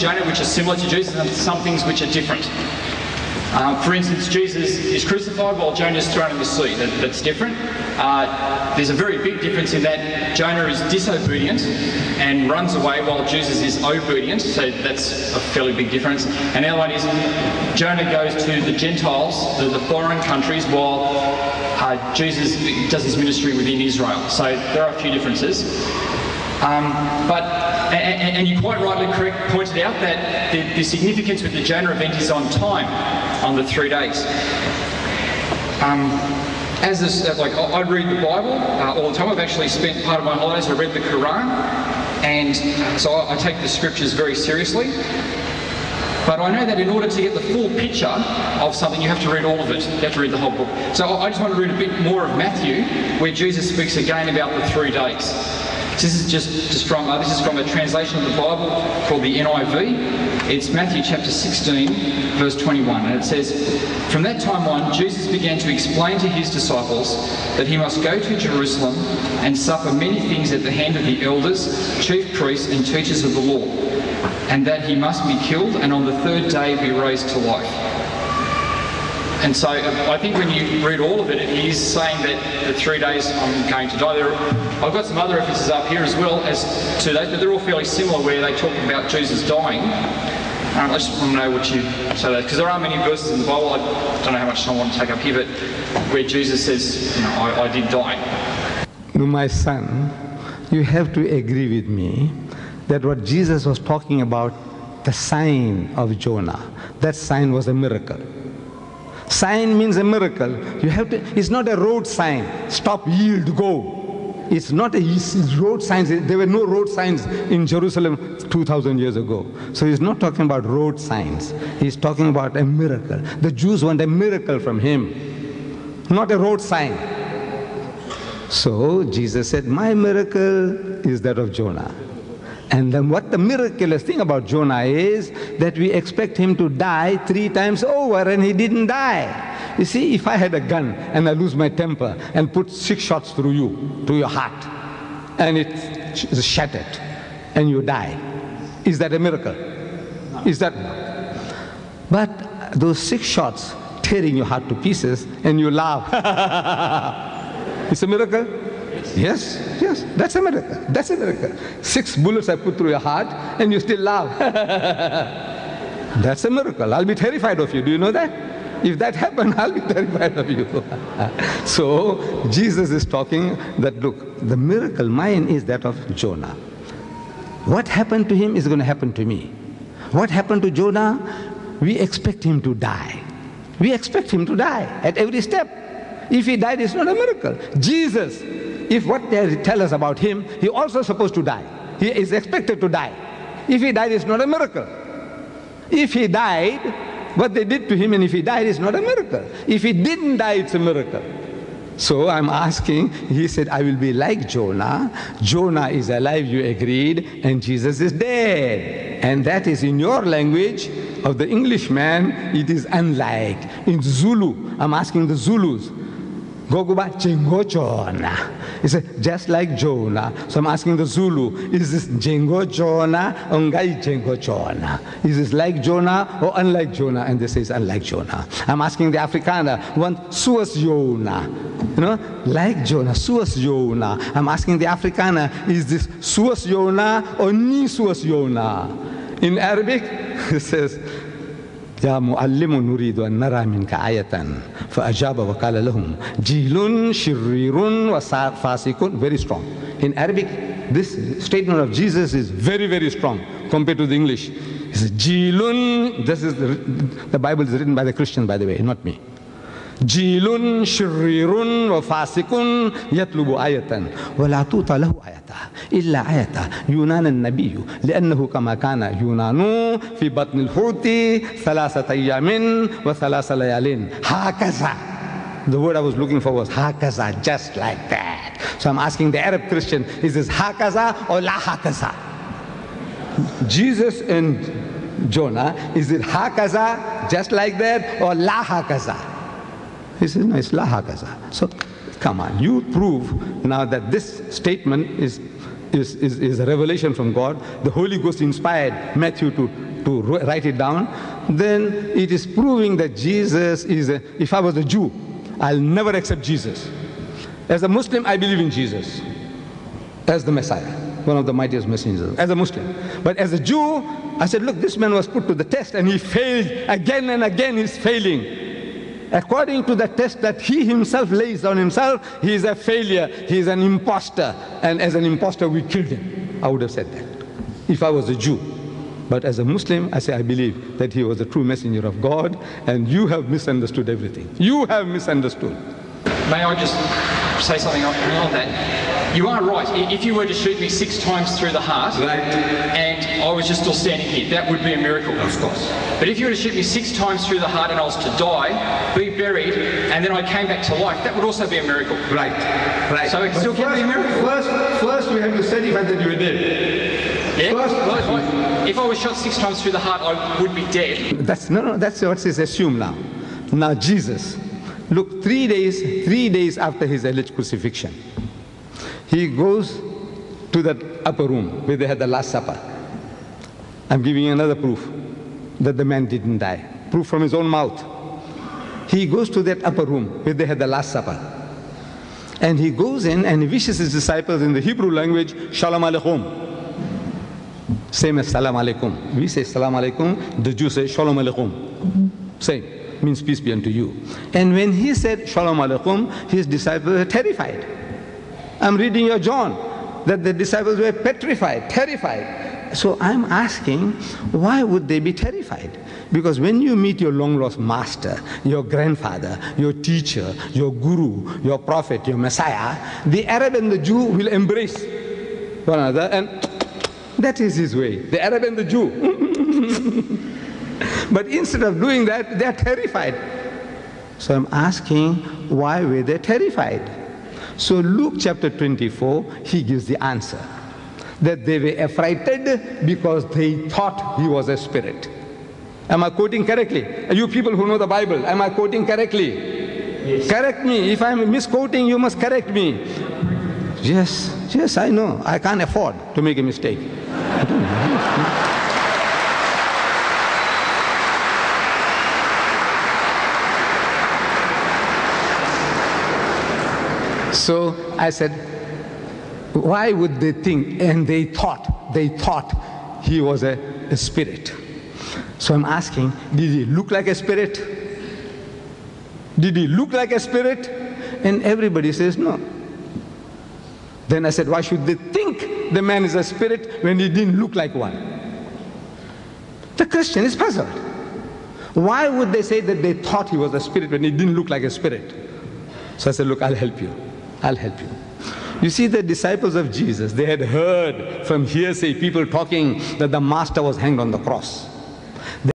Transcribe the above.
Jonah which are similar to Jesus and some things which are different. For instance, Jesus is crucified while Jonah is thrown in the sea. That's different. There's a very big difference in that Jonah is disobedient and runs away while Jesus is obedient, so that's a fairly big difference. And the other one is Jonah goes to the Gentiles, the foreign countries, while Jesus does his ministry within Israel. So there are a few differences. And you quite rightly pointed out that the significance with the Jonah event is on time, on the 3 days. I read the Bible all the time. I've actually spent part of my holidays, I read the Quran, and so I take the scriptures very seriously. But I know that in order to get the full picture of something, you have to read all of it. You have to read the whole book. So I just want to read a bit more of Matthew, where Jesus speaks again about the 3 days. This is from a translation of the Bible called the NIV. It's Matthew chapter 16, verse 21, and it says, "From that time on, Jesus began to explain to his disciples that he must go to Jerusalem and suffer many things at the hand of the elders, chief priests, and teachers of the law, and that he must be killed and on the 3rd day be raised to life." And so I think when you read all of it, he is saying that the 3 days I'm going to die. I've got some other references up here as well as to those, but they're all fairly similar where they talk about Jesus dying. I just want to know what you say that, because there are many verses in the Bible, I don't know how much time I want to take up here, but where Jesus says, I did die. My son, you have to agree with me that what Jesus was talking about, the sign of Jonah, that sign was a miracle. Sign means a miracle. You have to. It's not a road sign. Stop, yield, go. It's not a road signs. There were no road signs in Jerusalem 2,000 years ago. So he's not talking about road signs. He's talking about a miracle. The Jews want a miracle from him, not a road sign. So Jesus said, my miracle is that of Jonah. And then what the miraculous thing about Jonah is that we expect him to die 3 times over, and he didn't die. You see, if I had a gun and I lose my temper and put 6 shots through you, to your heart, and it's shattered, and you die, is that a miracle? Is that? But those 6 shots tearing your heart to pieces, and you laugh. It's a miracle? Yes, yes, that's a miracle. That's a miracle. 6 bullets I put through your heart and you still laugh. That's a miracle. I'll be terrified of you. Do you know that? If that happened, I'll be terrified of you. So Jesus is talking that, look, the miracle mine is that of Jonah. What happened to him is going to happen to me. What happened to Jonah? We expect him to die. We expect him to die at every step. If he died, it's not a miracle. Jesus, if what they tell us about him, he also supposed to die. He is expected to die. If he died, it's not a miracle. If he died, what they did to him, and if he died, it's not a miracle. If he didn't die, it's a miracle. So I'm asking, he said, I will be like Jonah. Jonah is alive, you agreed, and Jesus is dead. And that is in your language of the Englishman, it is unlike. In Zulu, I'm asking the Zulus, Goguba Jengo Jonah. He said, just like Jonah. So I'm asking the Zulu, is this Jengo Jonah or Ngai Jengo Jonah? Is this like Jonah or unlike Jonah? And they say it's unlike Jonah. I'm asking the Afrikaner, one Suas Jonah. You know, like Jonah, Suas Jonah. I'm asking the Afrikaner, is this Suas Jonah or Ni Suas Jonah? In Arabic, it says, يا معلم نريد أن نرى منك آية فأجاب وقال لهم جيل شرير وفاسق. Very strong. In Arabic, this statement of Jesus is very, very strong compared to the English. It says جيل. This is the Bible is written by the Christian, by the way, not me. جيل شرير وفاسق يطلب آية ولا توطى له آية إلا آية يونان النبي لأنه كما كان يونان في بطن الحوت 3 أيام و3 ليال هكذا. The word I was looking for was hakaza, just like that. So I'm asking the Arab Christian, is this hakaza or la hakaza? Jesus and Jonah, is it hakaza, just like that, or la hakaza? He says, no, it's la hakaza. So, come on, you prove now that this statement is a revelation from God. The Holy Ghost inspired Matthew to to write it down, then it is proving that Jesus is if I was a Jew, I'll never accept Jesus. As a Muslim, I believe in Jesus as the Messiah, one of the mightiest messengers, as a Muslim. But as a Jew, I said, look, this man was put to the test and he failed again and again. He's failing. According to the test that he himself lays on himself, he is a failure, he is an imposter, and as an imposter we killed him. I would have said that if I was a Jew. But as a Muslim, I say I believe that he was a true messenger of God, and you have misunderstood everything. You have misunderstood. May I just say something on that? You are right. If you were to shoot me 6 times through the heart, right, and I was just still standing here, that would be a miracle. Of course. But if you were to shoot me 6 times through the heart and I was to die, be buried, and then I came back to life, that would also be a miracle. Right, right. So it still can be a miracle. First we have to certify that you were dead. Yeah? Well, if I was shot 6 times through the heart, I would be dead. That's what is assumed now. Now Jesus, look, 3 days after his alleged crucifixion, he goes to that upper room where they had the Last Supper. I'm giving you another proof that the man didn't die. Proof from his own mouth. He goes to that upper room where they had the Last Supper. And he goes in and he wishes his disciples in the Hebrew language, Shalom Aleichem. Same as Salam Alaikum. We say Salam Alaikum, the Jews say Shalom Aleichem. Same, means peace be unto you. And when he said Shalom Aleichem, his disciples were terrified. I'm reading your John, that the disciples were petrified, terrified. So I'm asking, why would they be terrified? Because when you meet your long-lost master, your grandfather, your teacher, your guru, your prophet, your Messiah, the Arab and the Jew will embrace one another, and that is his way, the Arab and the Jew. But instead of doing that, they are terrified. So I'm asking, why were they terrified? So Luke chapter 24, he gives the answer. That they were affrighted because they thought he was a spirit. Am I quoting correctly? You people who know the Bible, am I quoting correctly? Yes. Correct me. If I'm misquoting, you must correct me. Yes, I know. I can't afford to make a mistake. I don't know. So I said, why would they think? And they thought he was a spirit. So I'm asking, did he look like a spirit? Did he look like a spirit? And everybody says no. Then I said, why should they think the man is a spirit when he didn't look like one? The Christian is puzzled. Why would they say that they thought he was a spirit when he didn't look like a spirit? So I said, look, I'll help you. I'll help you. You see, the disciples of Jesus, they had heard from hearsay people talking that the master was hanged on the cross.